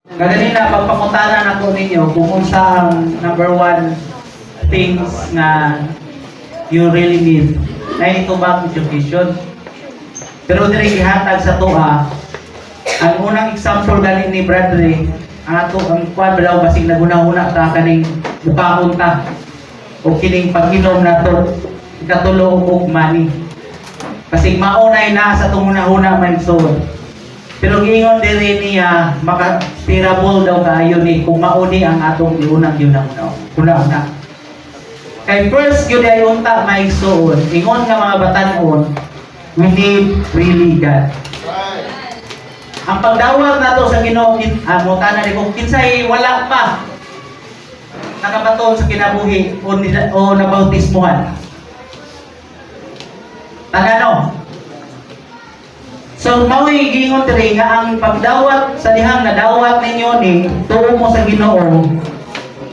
Kaganina, pagpamutanan ako ninyo kung unsa ang number one things na you really need na ito bang education. Pero diri gihatag sa tuha, ang unang example galing ni Bradley, ang ato ang kwan daw basig naguna-una ta kaning bukaon ta o kining pag-inom nato ikatulo og money. Kasi maunay na sa tunguna-una man so. Pero giingon diri niya maka-tirable daw kaayo ni kung mauni ang atong giunang una. Kay first gyud ay unta maigsoon, ingon nga mga batan-on, we need really God. Ang pagdawat nato sa Ginoo mo tanan kung kinsay wala pa nakabaton sa kinabuhi o nabautismuhan. Tagano. So mao'y gingon diri nga ang pagdawat sa dihang nadawat ninyo ni tuo mo sa Ginoo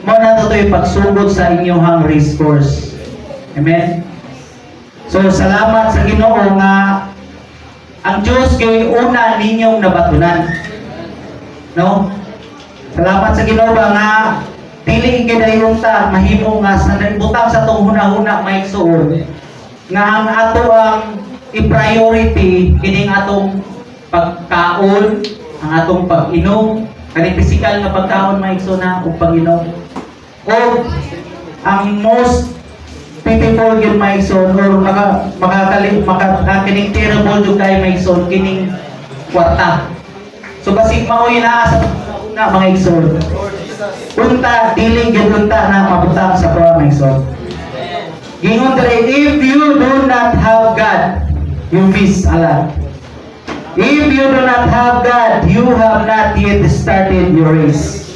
mo na to'y pagsugod sa inyong race course. Amen. So salamat sa Ginoo nga ang Diyos kay una ninyong nabatunan. No? Salamat sa Ginoo ba nga dili gidayon ta mahimo nga sa nagbutang sa tong hunahuna maigsuon nga ang ato ang i-priority kining atong pagkaon, ang atong pag-inom, kaning physical nga pagkaon maigsoon na ug pag-inom. O ang most pitiful yung maigsoon or kining terrible yung kay maigsoon kining kwarta. So basig maoy na sa una mga igsoon. Unta diling gyud unta na mabutang sa tuwa maigsoon. Gingon diri, if you do not have God, you miss a lot. If you do not have God, you have not yet started your race.